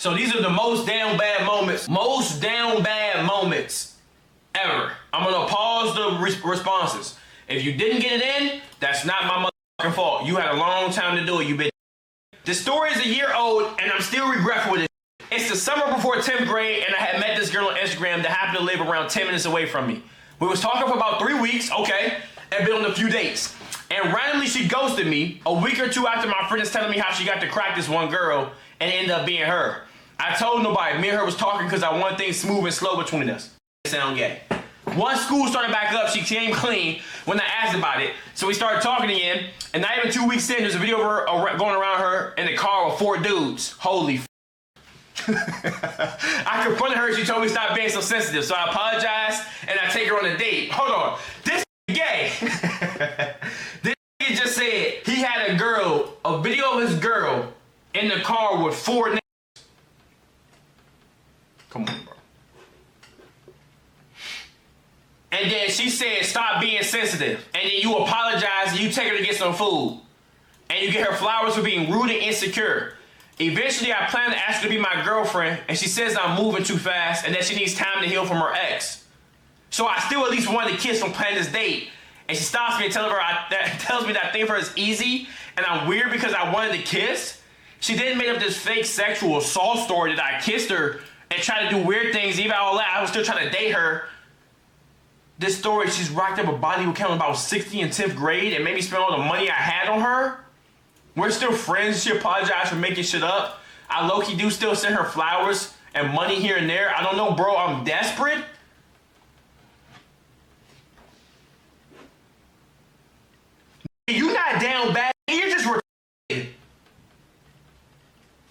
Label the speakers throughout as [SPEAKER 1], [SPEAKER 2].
[SPEAKER 1] So these are the most down bad moments ever. I'm gonna pause the responses. If you didn't get it in, that's not my motherfucking fault. You had a long time to do it, you bitch. The story is a year old, and I'm still regretful with it. It's the summer before 10th grade, and I had met this girl on Instagram that happened to live around 10 minutes away from me. We was talking for about 3 weeks, okay, and been on a few dates. And randomly she ghosted me a week or two after my friend is telling me how she got to crack this one girl, and it ended up being her. I told nobody. Me and her was talking because I wanted things smooth and slow between us. It sound gay. Once school started back up, she came clean when I asked about it. So we started talking again, and not even 2 weeks in, there's a video of her going around her in the car with 4 dudes. Holy f***. I confronted her, she told me to stop being so sensitive. So I apologized, and I take her on a date. Hold on. This gay. This just said he had a video of his girl in the car with 4 niggas. Come on, bro. And then she said, stop being sensitive. And then you apologize and you take her to get some food. And you get her flowers for being rude and insecure. Eventually, I plan to ask her to be my girlfriend, and she says I'm moving too fast and that she needs time to heal from her ex. So I still at least wanted to kiss from planning this date. And she stops me and tells me that thing for her is easy, and I'm weird because I wanted to kiss. She then made up this fake sexual assault story that I kissed her and tried to do weird things. Even all that, I was still trying to date her. This story, she's rocked up a body count when I was 60 in 10th grade and made me spend all the money I had on her. We're still friends. She apologized for making shit up. I low-key do still send her flowers and money here and there. I don't know, bro. I'm desperate. You not down bad. You're just retarded.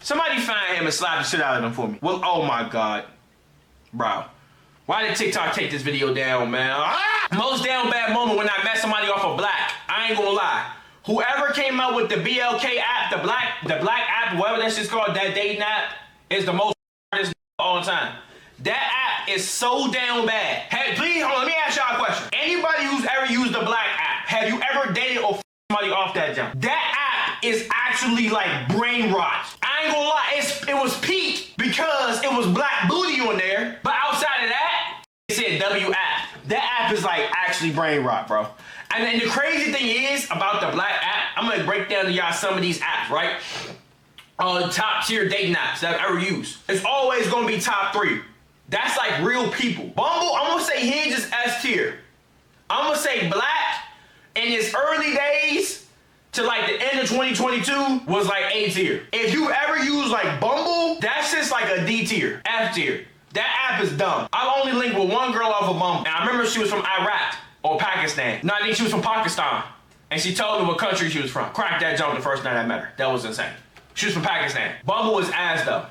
[SPEAKER 1] Somebody find him and slap the shit out of him for me. Well, oh my God. Bro. Why did TikTok take this video down, man? Most down bad moment when I met somebody off of Black. I ain't gonna lie. Whoever came up with the BLK app, the black app, whatever that shit's called, that dating app, is the most hardest all the time. That app is so down bad. Hey, please, hold on, let me ask y'all a question. Anybody who's ever used the Black app, have you ever dated or somebody off that jump? That app is actually like brain rot. I ain't gonna lie, it was peak because it was black booty on there, but outside of that, it said W app. That app is like actually brain rot, bro. And then the crazy thing is about the Black app, I'm gonna break down to y'all some of these apps, right? Top tier dating apps that I've ever used. It's always gonna be top 3. That's like real people. Bumble, I'm gonna say Hinge is S tier. I'm gonna say Black in its early days to like the end of 2022 was like A tier. If you ever use like Bumble, that's just like a D tier, F tier. That app is dumb. I've only linked with one girl off of Bumble, and I remember she was from Iraq or Pakistan. No, I think she was from Pakistan. And she told me what country she was from. Cracked that jump the first night I met her. That was insane. She was from Pakistan. Bumble was ass though.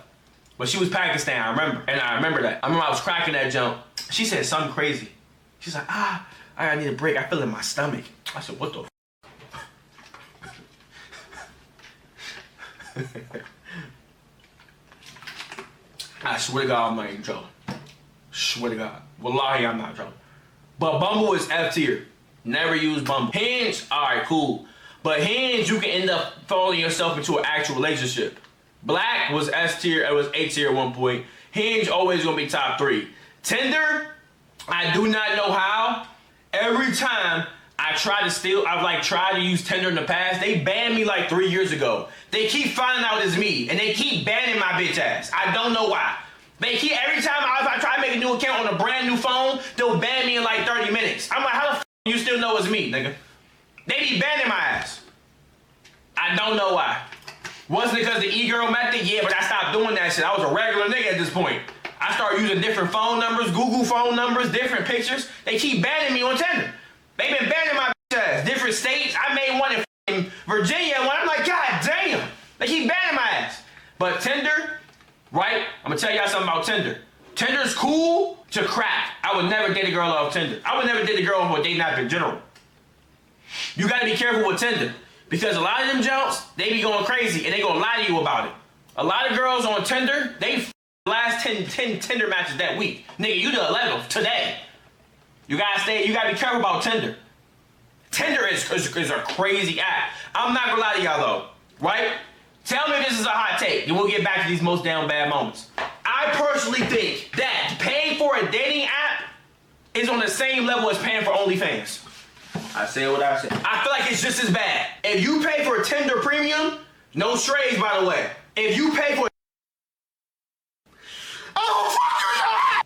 [SPEAKER 1] But she was Pakistan, I remember. And I remember that. I remember I was cracking that jump. She said something crazy. She's like, I need a break. I feel it in my stomach. I said, what the f? I swear to God, I'm not in trouble. Swear to God. Wallahi, I'm not in trouble. But Bumble is F tier. Never use Bumble. Hinge, alright, cool. But Hinge, you can end up falling yourself into an actual relationship. Black was S tier, it was A tier at one point. Hinge always gonna be top 3. Tinder, I do not know how. Every time I've tried to use Tinder in the past, they banned me like 3 years ago. They keep finding out it's me, and they keep banning my bitch ass. I don't know why. Every time I try to make a new account on a brand new phone, they'll ban me in like 30 minutes. I'm like, how the f you still know it's me, nigga? They be banning my ass. I don't know why. Wasn't it because the e-girl method? Yeah, but I stopped doing that shit. I was a regular nigga at this point. I started using different phone numbers, Google phone numbers, different pictures. They keep banning me on Tinder. They been banning my bitch ass. Different states. I made one in Virginia, and I'm like, God damn. They keep banning my ass. But Tinder, right? I'm gonna tell y'all something about Tinder. Tinder's cool to crack. I would never date a girl off Tinder. I would never date a girl off a dating app in general. You gotta be careful with Tinder. Because a lot of them jumps, they be going crazy and they gonna lie to you about it. A lot of girls on Tinder, they last 10 Tinder matches that week. Nigga, you the 11th today. You gotta be careful about Tinder. Tinder is a crazy app. I'm not gonna lie to y'all though, right? Tell me if this is a hot take, and we'll get back to these most down bad moments. I personally think that paying for a dating app is on the same level as paying for OnlyFans. I said what I said. I feel like it's just as bad. If you pay for a Tinder Premium, no strays, by the way. If you pay for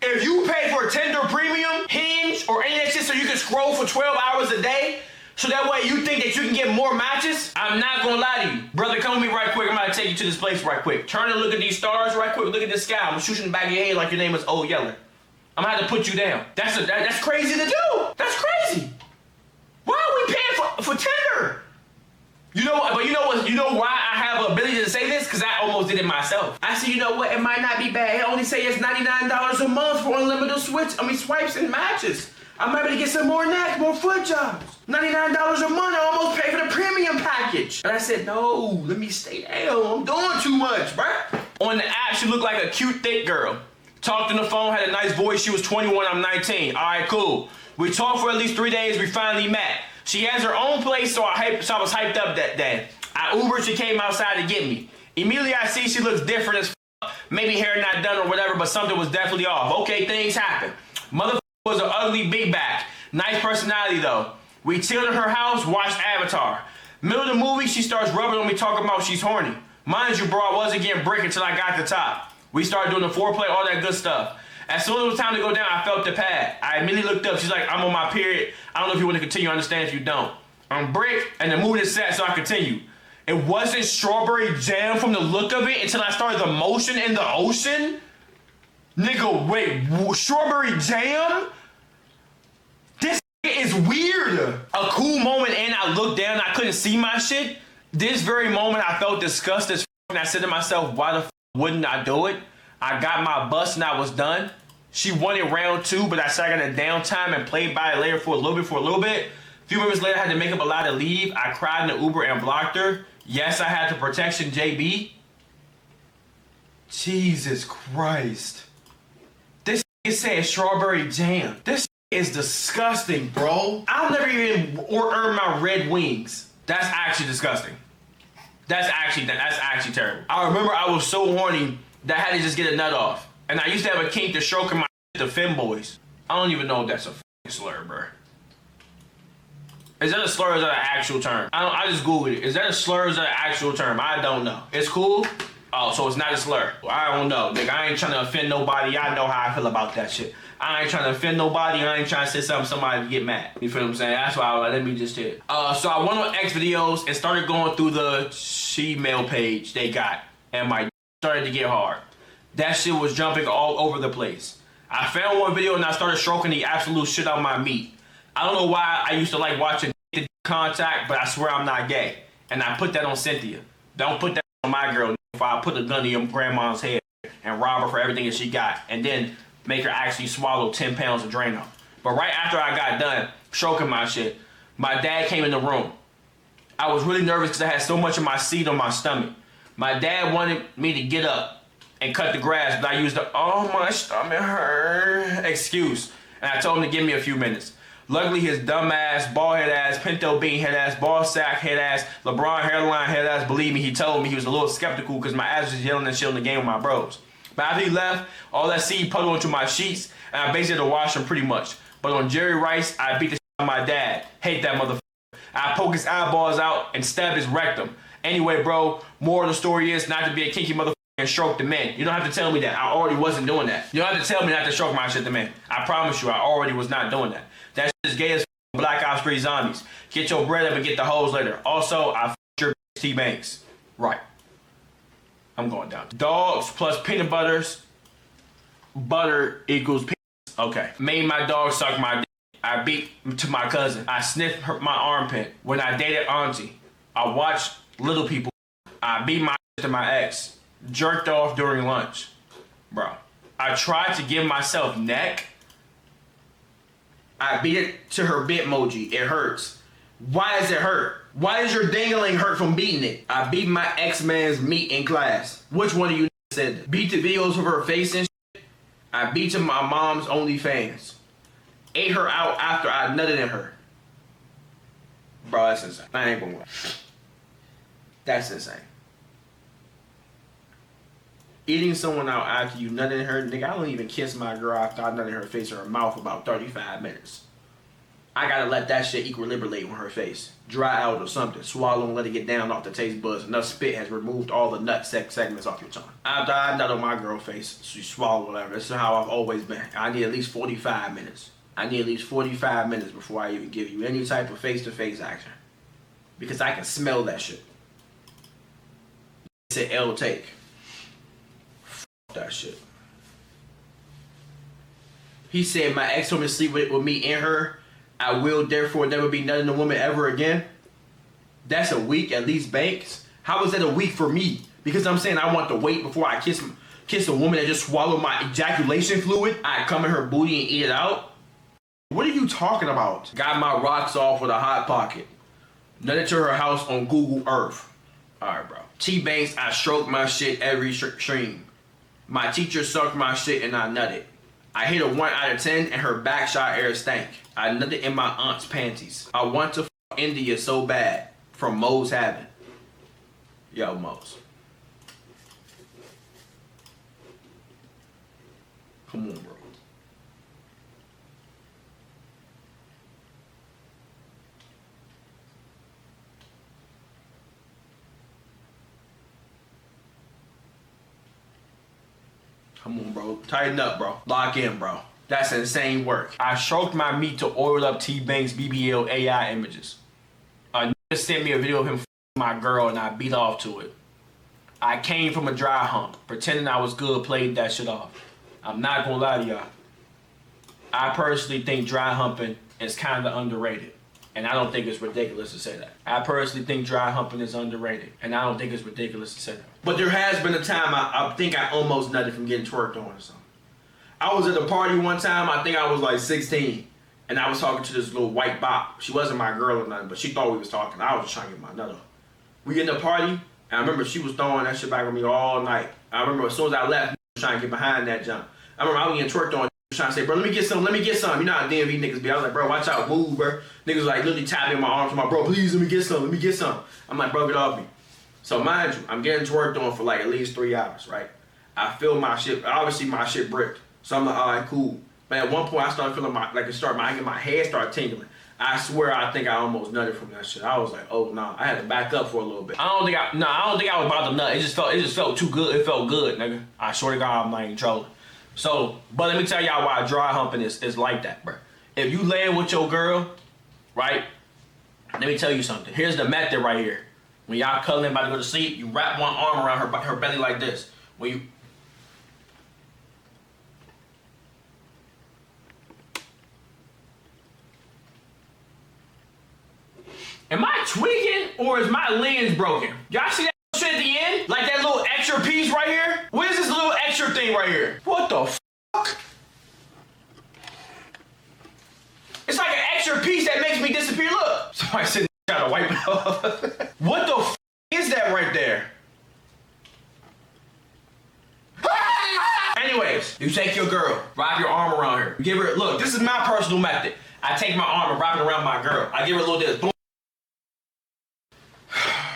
[SPEAKER 1] If you pay for a Tinder Premium, Hinge, or any of that shit so you can scroll for 12 hours a day, so that way you think that you can get more matches, I'm not gonna lie to you. Brother, come with me right quick. I'm gonna take you to this place right quick. Turn and look at these stars right quick. Look at the sky. I'm gonna shoot you in the back of your head like your name is Old Yeller. I'm gonna have to put you down. That's crazy to do. That's crazy. Why are we paying for Tinder? You know what? But you know what? You know why I have the ability to say this? Because I almost did it myself. I said, you know what? It might not be bad. It only say it's $99 a month for unlimited swipes and matches. I might be able to get some more necks, more foot jobs. $99 a month. I almost paid for the premium package. But I said, no, let me stay down. I'm doing too much, bruh. On the app, she looked like a cute, thick girl. Talked on the phone, had a nice voice. She was 21, I'm 19. All right, cool. We talked for at least 3 days. We finally met. She has her own place, so I was hyped up that day. I Ubered, she came outside to get me. Immediately I see she looks different as f***. Maybe hair not done or whatever, but something was definitely off. Okay, things happen. Motherfucker was an ugly big back. Nice personality though. We chilled in her house, watched Avatar. Middle of the movie, she starts rubbing on me talking about she's horny. Mind you, bro, I wasn't getting brick until I got to the top. We started doing the foreplay, all that good stuff. As soon as it was time to go down, I felt the pad. I immediately looked up. She's like, I'm on my period. I don't know if you want to continue. I understand if you don't. I'm brick, and the mood is set, so I continue. It wasn't strawberry jam from the look of it until I started the motion in the ocean. Nigga, wait, strawberry jam? This is weird. A cool moment, and I looked down. I couldn't see my shit. This very moment, I felt disgusted as f***, and I said to myself, why the f*** wouldn't I do it? I got my bus and I was done. She wanted round 2, but I sat in a downtime and played by it later for a little bit. A few minutes later, I had to make up a lie to leave. I cried in the Uber and blocked her. Yes, I had the protection, JB. Jesus Christ. This is saying strawberry jam. This is disgusting, bro. I'll never even earn my red wings. That's actually disgusting. That's actually terrible. I remember I was so horny that I had to just get a nut off. And I used to have a kink to stroking my to femboys. I don't even know if that's a f***ing slur, bro. Is that a slur or is that an actual term? I just Googled it. Is that a slur or is that an actual term? I don't know. It's cool? Oh, so it's not a slur. I don't know. Nigga, I ain't trying to offend nobody. I know how I feel about that shit. I ain't trying to offend nobody. I ain't trying to say something somebody get mad. You feel what I'm saying? That's why I was like, let me just hit. So I went on X videos and started going through the she-mail page they got. And my started to get hard. That shit was jumping all over the place. I found one video and I started stroking the absolute shit out of my meat. I don't know why I used to like watching the contact, but I swear I'm not gay. And I put that on Cynthia. Don't put that on my girl if I put a gun in your grandma's head and rob her for everything that she got and then make her actually swallow 10 pounds of Drano. But right after I got done stroking my shit, my dad came in the room. I was really nervous because I had so much of my seed on my stomach. My dad wanted me to get up and cut the grass, but I used the, oh my stomach hurt excuse. And I told him to give me a few minutes. Luckily his dumb ass, bald head ass, pinto bean head ass, ball sack head ass, LeBron hairline head ass, believe me, he told me he was a little skeptical because my ass was yelling and shit in the game with my bros. But after he left, all that seed puddled into my sheets and I basically had to wash them pretty much. But on Jerry Rice, I beat the shit out of my dad. Hate that motherfucker. I poke his eyeballs out and stab his rectum. Anyway, bro, moral of the story is not to be a kinky motherfucker and stroke the men. You don't have to tell me that. I already wasn't doing that. You don't have to tell me not to stroke my shit to men. I promise you, I already was not doing that. That shit is gay as Black Ops 3 zombies. Get your bread up and get the hoes later. Also, I f***ed your Tbvnks. Right. I'm going down. Dogs plus peanut butters. Butter equals peanuts. Okay. Made my dog suck my dick. I beat to my cousin. I sniffed my armpit. When I dated auntie, I watched little people. I beat my to my ex. Jerked off during lunch. Bro. I tried to give myself neck. I beat it to her bitmoji. It hurts. Why does it hurt? Why does your dangling hurt from beating it? I beat my ex-man's meat in class. Which one of you said? Beat the videos of her face and shit. I beat to my mom's OnlyFans. Ate her out after I nutted in her. Bro, that's insane. I ain't gonna lie. That's insane. Eating someone out after you nut in her, nigga, I don't even kiss my girl after I nut in her face or her mouth about 35 minutes. I gotta let that shit equilibrate on her face. Dry out or something. Swallow and let it get down off the taste buds. Enough spit has removed all the nut segments off your tongue. After I nut on my girl's face, she swallow whatever. This is how I've always been. I need at least 45 minutes. I need at least 45 minutes before I even give you any type of face-to-face action. Because I can smell that shit. It's an L take. That shit. He said my ex-woman sleep with me and her. I will therefore never be nutting a woman ever again. That's a week at least, Banks. How is that a week for me? Because I'm saying I want to wait before I kiss a woman that just swallowed my ejaculation fluid. I come in her booty and eat it out. What are you talking about? Got my rocks off with a hot pocket. Nutted to her house on Google Earth. Alright, bro. T-Banks, I stroke my shit every stream. My teacher sucked my shit and I nutted. I hit a 1 out of 10 and her back shot air stank. I nutted in my aunt's panties. I want to f India so bad. From Mo's Having. Yo, Mo's. Come on, bro. Come on, bro. Tighten up, bro. Lock in, bro. That's insane work. I stroked my meat to oil up T-Banks BBL AI images. A nigga sent me a video of him f***ing my girl and I beat off to it. I came from a dry hump. Pretending I was good, played that shit off. I'm not gonna lie to y'all. I personally think dry humping is kind of underrated. And I don't think it's ridiculous to say that. I personally think dry humping is underrated. And I don't think it's ridiculous to say that. But there has been a time I think I almost nutted from getting twerked on or something. I was at a party one time, I think I was like 16. And I was talking to this little white bop. She wasn't my girl or nothing, but she thought we was talking. I was just trying to get my nut off. We in the party, and I remember she was throwing that shit back on me all night. I remember as soon as I left, I was trying to get behind that jump. I remember I was getting twerked on, trying to say, bro, let me get some. You know how DMV niggas be. I was like, bro, watch out, move, bro. Niggas like literally tapping my arms. I'm like, bro, please let me get some. I'm like, bro, get off me. So mind you, I'm getting twerked on for like at least 3 hours, right? I feel my shit, obviously my shit bricked. So I'm like, all right, cool. But at one point I started feeling my head started tingling. I swear I think I almost nutted from that shit. I was like, oh nah. I had to back up for a little bit. I don't think I was about to nut. It just felt too good. It felt good, nigga. I swear to God I'm not even trolling. So, but let me tell y'all why dry humping is like that, bro. If you laying with your girl, right? Let me tell you something. Here's the method right here. When y'all cuddling about to go to sleep, you wrap one arm around her belly like this. When you Am I tweaking or is my lens broken? Y'all see that shit at the end? Like that little extra piece right here? What is this little extra thing right here? What the fuck? It's like an extra piece that makes me disappear. Look. Somebody sitting there trying to wipe it off. What the fuck is that right there? Anyways, you take your girl, wrap your arm around her. You give her, look, this is my personal method. I take my arm and wrap it around my girl. I give her a little this. Boom.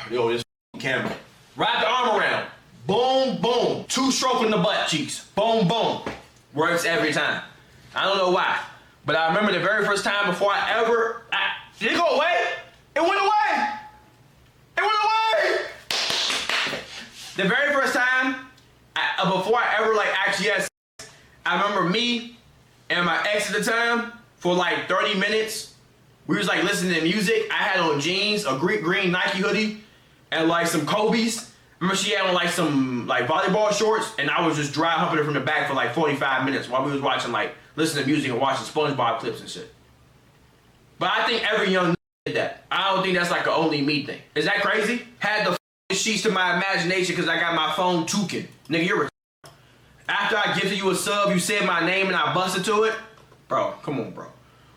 [SPEAKER 1] Yo, this camera. Wrap the arm around. Boom, boom. 2 stroking the butt cheeks. Boom, boom. Works every time. I don't know why. But I remember the very first time before did it go away? It went away. It went away. The very first time, before I ever actually had sex, I remember me and my ex at the time for like 30 minutes. We was like listening to music. I had on jeans, a green Nike hoodie, and like some Kobe's. Remember she had on like some volleyball shorts, and I was just dry humping her from the back for like 45 minutes while we was watching listening to music and watching SpongeBob clips and shit. But I think every young did that. I don't think that's like an only me thing. Is that crazy? Had the sheets to my imagination because I got my phone tooking. Nigga, you're a after I gifted you a sub, you said my name and I busted to it? Bro, come on, bro.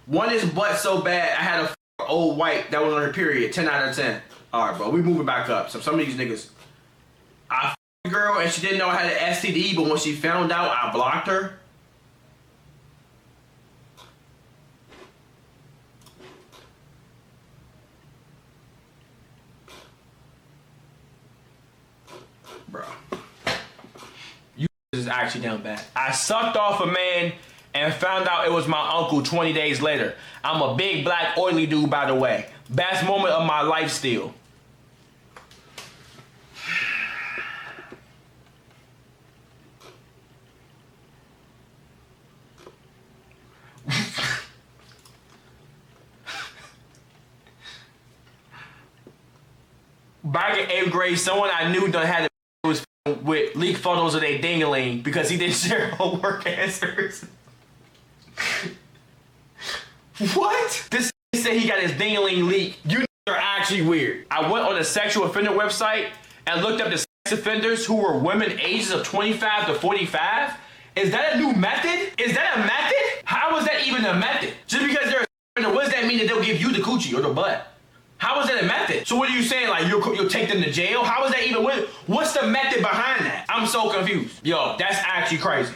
[SPEAKER 1] One is butt so bad, I had a old white that was on her period, 10 out of 10. All right, bro, we moving back up. So some of these niggas, I f***ed a girl and she didn't know I had an STD, but when she found out, I blocked her. Bro. is actually down bad. I sucked off a man and found out it was my uncle 20 days later. I'm a big black oily dude, by the way. Best moment of my life still. Back in 8th grade, someone I knew done had was with leaked photos of their ding-a-ling because he didn't share homework answers. What? This said he got his ding-a-ling leaked. You are actually weird. I went on a sexual offender website and looked up the sex offenders who were women ages of 25 to 45. Is that a new method? Is that a method? How is that even a method? Just because they're a offender, what does that mean that they'll give you the coochie or the butt? How is that a method? So what are you saying? Like you'll take them to jail? How is that even? What's the method behind that? I'm so confused. Yo, that's actually crazy.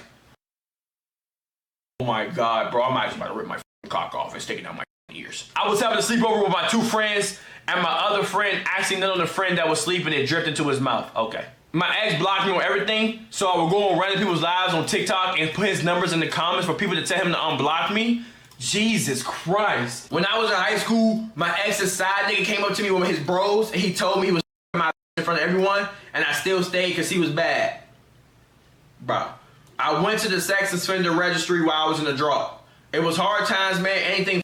[SPEAKER 1] Oh my God, bro. I'm actually about to rip my cock off and stick it down my ears. I was having a sleepover with my 2 friends, and my other friend accidentally on the friend that was sleeping, it dripped into his mouth. Okay. My ex blocked me on everything, so I would go on random people's lives on TikTok and put his numbers in the comments for people to tell him to unblock me. Jesus Christ. When I was in high school, my ex's side nigga came up to me with his bros and he told me he was my in front of everyone, and I still stayed because he was bad. Bro, I went to the sex offender registry while I was in the drought. It was hard times, man. Anything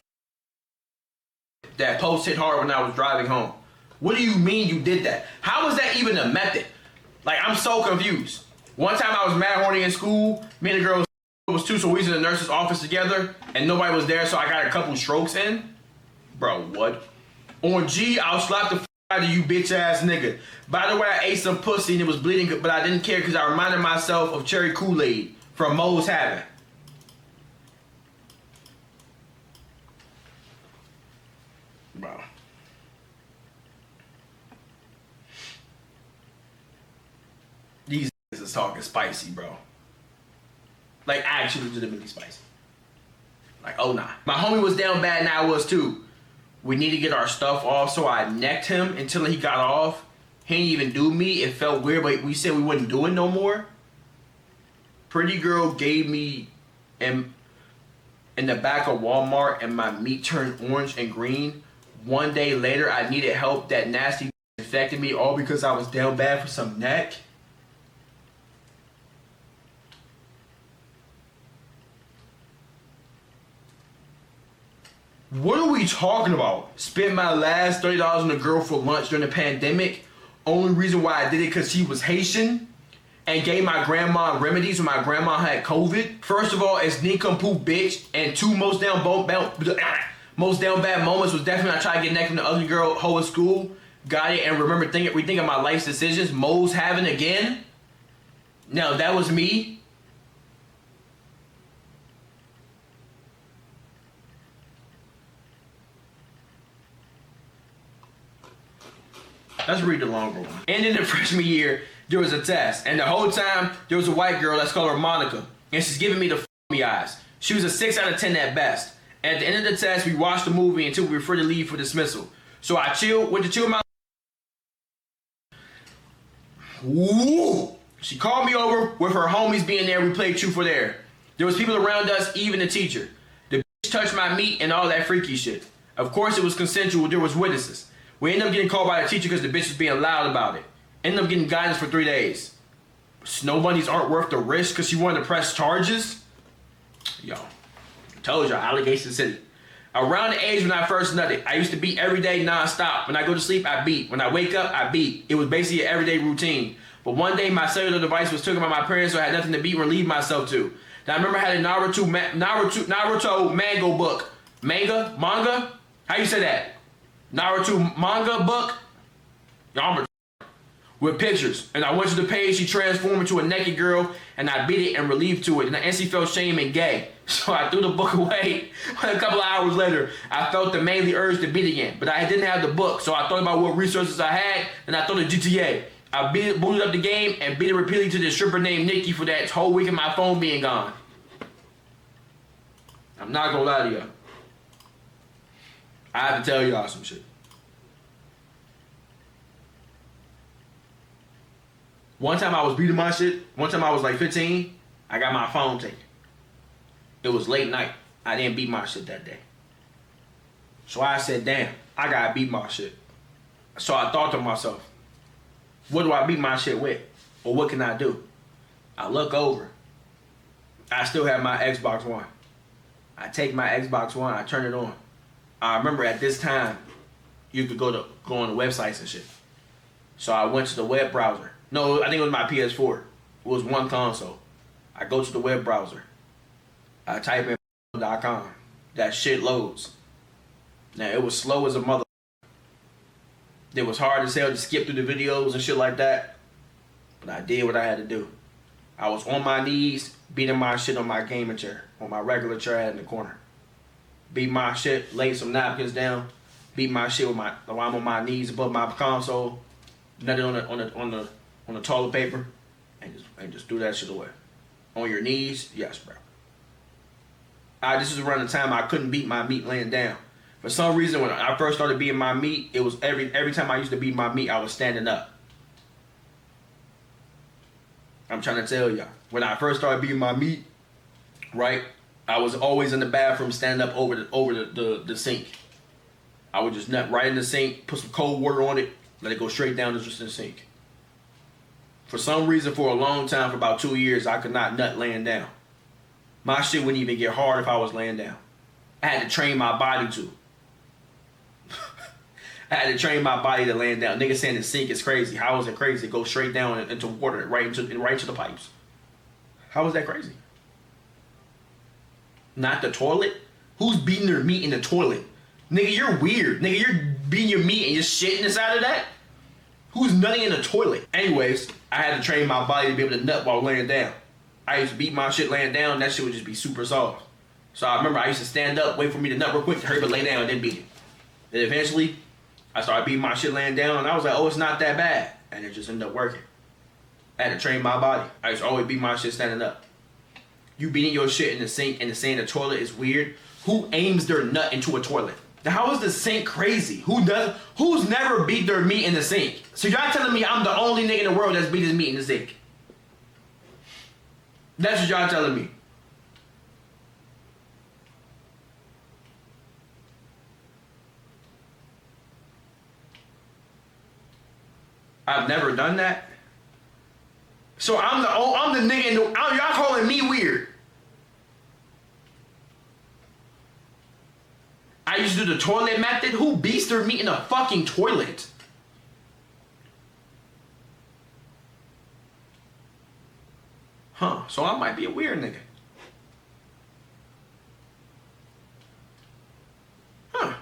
[SPEAKER 1] that post hit hard when I was driving home. What do you mean you did that? How is that even a method? Like, I'm so confused. One time I was mad horny in school. Me and the girl was too, so we was in the nurse's office together, and nobody was there, so I got a couple strokes in. Bro, what? On G, I'll slap the out of you bitch ass nigga. By the way, I ate some pussy and it was bleeding, but I didn't care because I reminded myself of cherry Kool-Aid from Moe's Having. Bro. These niggas is talking spicy, bro. Like, actually legitimately spicy. Like, oh nah. My homie was down bad and I was too. We need to get our stuff off, so I necked him until he got off. He didn't even do me. It felt weird, but we said we wouldn't do it no more. Pretty girl gave me in the back of Walmart, and my meat turned orange and green. One day later, I needed help. That nasty infected me, all because I was down bad for some neck. What are we talking about? Spent my last $30 on a girl for lunch during the pandemic. Only reason why I did it because she was Haitian. And gave my grandma remedies when my grandma had COVID. First of all, it's nincompoop bitch. And 2 most down bad moments was definitely when I tried to get neck from the ugly girl hoe at school. Got it and remember rethinking my life's decisions. Moe's Having again. No, that was me. Let's read the longer one. And in the freshman year, there was a test. And the whole time, there was a white girl, let's call her Monica. And she's giving me the me eyes. She was a 6 out of 10 at best. And at the end of the test, we watched the movie until we were free to leave for dismissal. So I went to chill my... Ooh. She called me over with her homies being there. We played truth or dare. There was people around us, even the teacher. The bitch touched my meat and all that freaky shit. Of course, it was consensual. There was witnesses. We ended up getting called by the teacher because the bitch was being loud about it. Ended up getting guidance for 3 days. Snow bunnies aren't worth the risk because she wanted to press charges. Yo, told y'all, Allegation City. Around the age when I first nutted, I used to beat every day non-stop. When I go to sleep, I beat. When I wake up, I beat. It was basically an everyday routine. But one day, my cellular device was taken by my parents, so I had nothing to beat and relieve myself to. Now, I remember I had a Naruto mango book. Manga? How you say that? Naruto manga book? Y'all with pictures. And I went to the page, she transformed into a naked girl, and I beat it and relieved to it. And I instantly felt shame and gay. So I threw the book away. A couple of hours later, I felt the manly urge to beat again. But I didn't have the book, so I thought about what resources I had, and I thought of GTA. I booted up the game and beat it repeatedly to this stripper named Nikki for that whole week of my phone being gone. I'm not gonna lie to y'all. I have to tell y'all some shit. One time I was beating my shit. One time I was like 15. I got my phone taken. It was late night. I didn't beat my shit that day. So I said, damn, I gotta beat my shit. So I thought to myself, what do I beat my shit with? Or what can I do? I look over. I still have my Xbox One. I take my Xbox One, I turn it on. I remember at this time, you could go on the websites and shit. So I went to the web browser. No, I think it was my PS4. It was one console. I go to the web browser. I type in .com. That shit loads. Now, it was slow as a mother. It was hard as hell to skip through the videos and shit like that. But I did what I had to do. I was on my knees, beating my shit on my gaming chair. On my regular chair in the corner. Beat my shit, laid some napkins down. Beat my shit while I'm on my knees above my console. Nutted on the toilet paper. And just threw that shit away. On your knees? Yes, bro. This is around the time I couldn't beat my meat laying down. For some reason, when I first started beating my meat, it was every time I used to beat my meat, I was standing up. I'm trying to tell y'all. When I first started beating my meat, right, I was always in the bathroom standing up over the sink. I would just nut right in the sink, put some cold water on it, let it go straight down just in the sink. For some reason, for a long time, for about 2 years, I could not nut laying down. My shit wouldn't even get hard if I was laying down. I had to train my body to. I had to train my body to laying down. Niggas saying the sink is crazy. How is it crazy? It goes straight down into water, right into the pipes. How is that crazy? Not the toilet? Who's beating their meat in the toilet? Nigga, you're weird. Nigga, you're beating your meat and you're shitting inside of that? Who's nutting in the toilet? Anyways, I had to train my body to be able to nut while laying down. I used to beat my shit laying down. That shit would just be super soft. So I remember I used to stand up, wait for me to nut real quick, hurry but lay down and then beat it. Then eventually, I started beating my shit laying down and I was like, oh, it's not that bad. And it just ended up working. I had to train my body. I used to always beat my shit standing up. You beating your shit in the sink and saying the toilet is weird. Who aims their nut into a toilet? Now, how is the sink crazy? Who's never beat their meat in the sink? So y'all telling me I'm the only nigga in the world that's beat his meat in the sink? That's what y'all telling me. I've never done that. So I'm the nigga in the, y'all calling me weird. I used to do the toilet method. Who beats their meat in a fucking toilet? Huh, so I might be a weird nigga. Huh.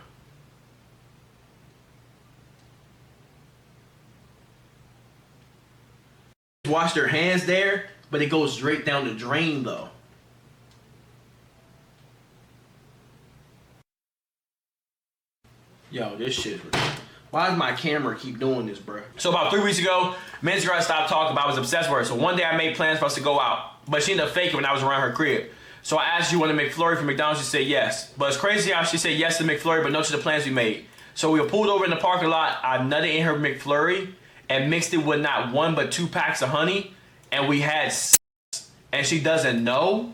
[SPEAKER 1] Wash their hands there, but it goes straight down the drain though. Yo, this shit. Why does my camera keep doing this, bro? So about 3 weeks ago, Min's girl stopped talking about I was obsessed with her. So one day I made plans for us to go out, but she ended up faking when I was around her crib. So I asked, you want a McFlurry from McDonald's? She said yes. But it's crazy how she said yes to McFlurry, but no to the plans we made. So we were pulled over in the parking lot. I nutted in her McFlurry and mixed it with not 1 but 2 packs of honey, and we had sex, and she doesn't know.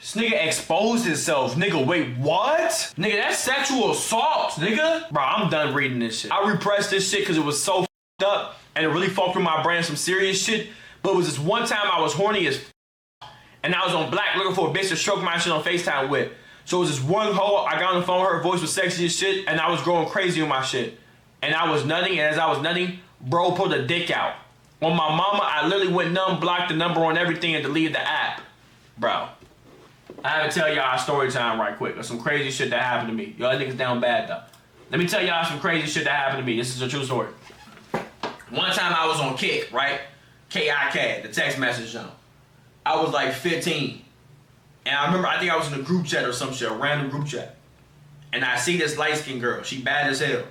[SPEAKER 1] This nigga exposed himself. Nigga, wait, what? Nigga, that's sexual assault, nigga. Bro, I'm done reading this shit. I repressed this shit because it was so f***ed up and it really fucked with my brain, some serious shit. But it was this one time I was horny as f***, and I was on Black looking for a bitch to stroke my shit on FaceTime with. So it was this one hoe, I got on the phone, her voice was sexy as shit, and I was going crazy with my shit. And I was nutting, and as I was nutting, bro pulled a dick out. On my mama, I literally went numb, blocked the number on everything, and deleted the app. Bro. I have to tell y'all a story time right quick of some crazy shit that happened to me. Y'all niggas down bad though. Let me tell y'all some crazy shit that happened to me. This is a true story. One time I was on Kick, right? K-I-K, the text message zone. I was like 15. And I remember, I think I was in a group chat or some shit, a random group chat. And I see this light-skinned girl. She bad as hell.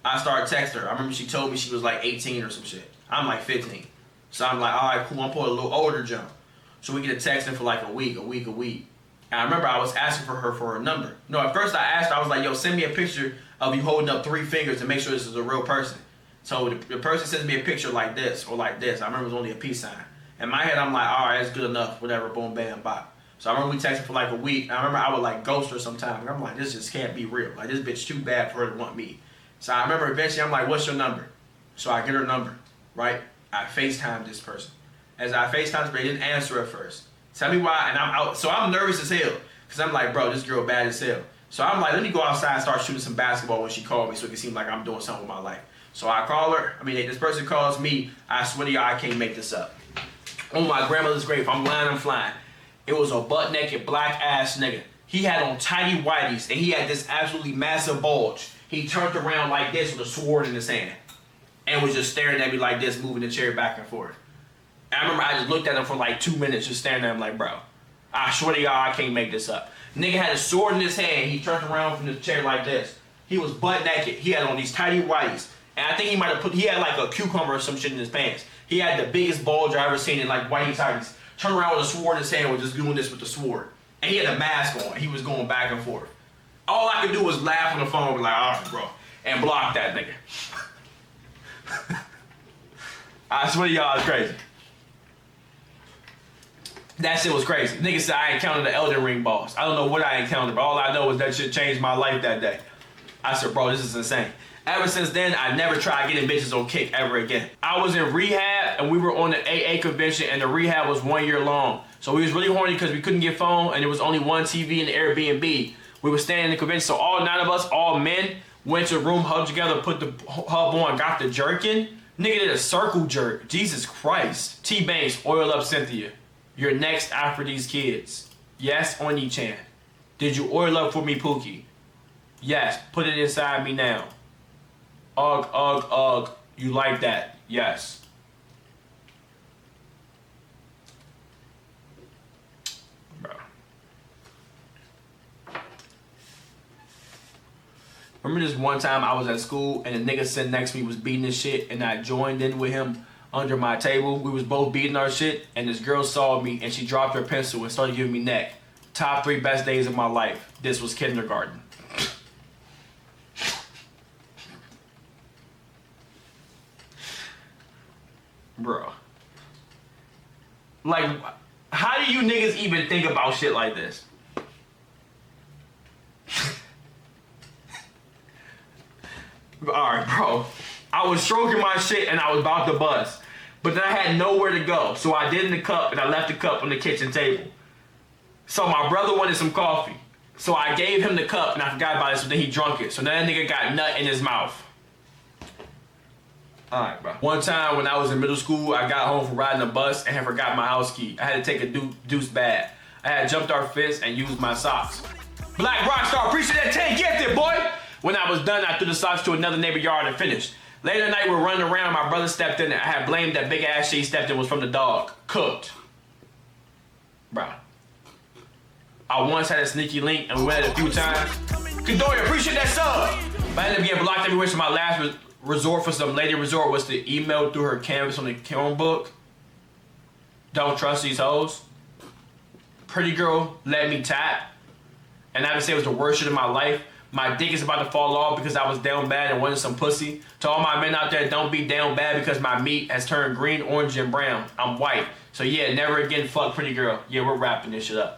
[SPEAKER 1] I started texting her. I remember she told me she was like 18 or some shit. I'm like 15. So I'm like, all right, cool. I'm pulling a little older jump. So we get a texting for like a week. And I remember I was asking for her number. No, at first I asked her, I was like, yo, send me a picture of you holding up 3 fingers to make sure this is a real person. So the person sends me a picture like this or like this. I remember it was only a peace sign. In my head, I'm like, all right, it's good enough. Whatever, boom, bam, bop. So I remember we texted for like a week. I remember I would like ghost her sometimes. I'm like, this just can't be real. Like, this bitch too bad for her to want me. So I remember eventually I'm like, what's your number? So I get her number, right? I FaceTime this person. As I FaceTime this person, I didn't answer at first. Tell me why, and I'm out. So I'm nervous as hell. Because I'm like, bro, this girl bad as hell. So I'm like, let me go outside and start shooting some basketball when she called me so it can seem like I'm doing something with my life. So I call her. I mean, this person calls me. I swear to y'all, I can't make this up. On my grandmother's grave, I'm lying, I'm flying. It was a butt-naked, black-ass nigga. He had on tidy whities, and he had this absolutely massive bulge. He turned around like this with a sword in his hand and was just staring at me like this, moving the chair back and forth. And I remember I just looked at him for like 2 minutes, just staring at him like, bro, I swear to y'all, I can't make this up. Nigga had a sword in his hand. He turned around from the chair like this. He was butt naked. He had on these tidy whities. And I think he might have he had like a cucumber or some shit in his pants. He had the biggest bulge I ever seen in like whitey tighties. Turned around with a sword in his hand, was just doing this with the sword. And he had a mask on. He was going back and forth. All I could do was laugh on the phone and be like, all right, bro. And block that nigga. I swear to y'all, it's crazy. That shit was crazy. Nigga said I encountered the Elden Ring boss. I don't know what I encountered, but all I know is that shit changed my life that day. I said, bro, this is insane. Ever since then, I never tried getting bitches on kick ever again. I was in rehab, and we were on the AA convention, and the rehab was 1 year long. So we was really horny because we couldn't get phone, and there was only one TV in the Airbnb. We were staying in the convention, so all 9 of us, all men, went to a room, hugged together, put the hub on, got the jerkin. Nigga did a circle jerk. Jesus Christ. Tbvnks, oil up Cynthia. You're next after these kids. Yes, Oni-chan. Did you oil up for me, Pookie? Yes, put it inside me now. Ugh, ugh, ugh. You like that? Yes. Bro. Remember this one time I was at school and the nigga sitting next to me was beating his shit and I joined in with him under my table. We was both beating our shit and this girl saw me and she dropped her pencil and started giving me neck. Top 3 best days of my life. This was kindergarten. Bro. Like, how do you niggas even think about shit like this? Alright, bro. I was stroking my shit and I was about to bust. But then I had nowhere to go. So I did in the cup and I left the cup on the kitchen table. So my brother wanted some coffee. So I gave him the cup and I forgot about it, so then he drunk it. So then that nigga got nut in his mouth. Alright, bro. One time when I was in middle school, I got home from riding a bus and had forgot my house key. I had to take a deuce bath. I had jumped our fist and used my socks. Black Rockstar, appreciate that 10 gifted, boy! When I was done, I threw the socks to another neighbor yard and finished. Later that night, we were running around. My brother stepped in and I had blamed that big ass shit he stepped in was from the dog. Cooked. Bro. I once had a sneaky link and we went it a few times. Kadoria, appreciate that sub! But I ended up getting blocked everywhere, so my last resort for some lady resort was to email through her canvas on the Chromebook. Don't trust these hoes. Pretty girl let me tap. And I would say it was the worst shit of my life. My dick is about to fall off because I was down bad and wanted some pussy. To all my men out there, don't be down bad because my meat has turned green, orange, and brown. I'm white. So yeah, never again fuck pretty girl. Yeah, we're wrapping this shit up.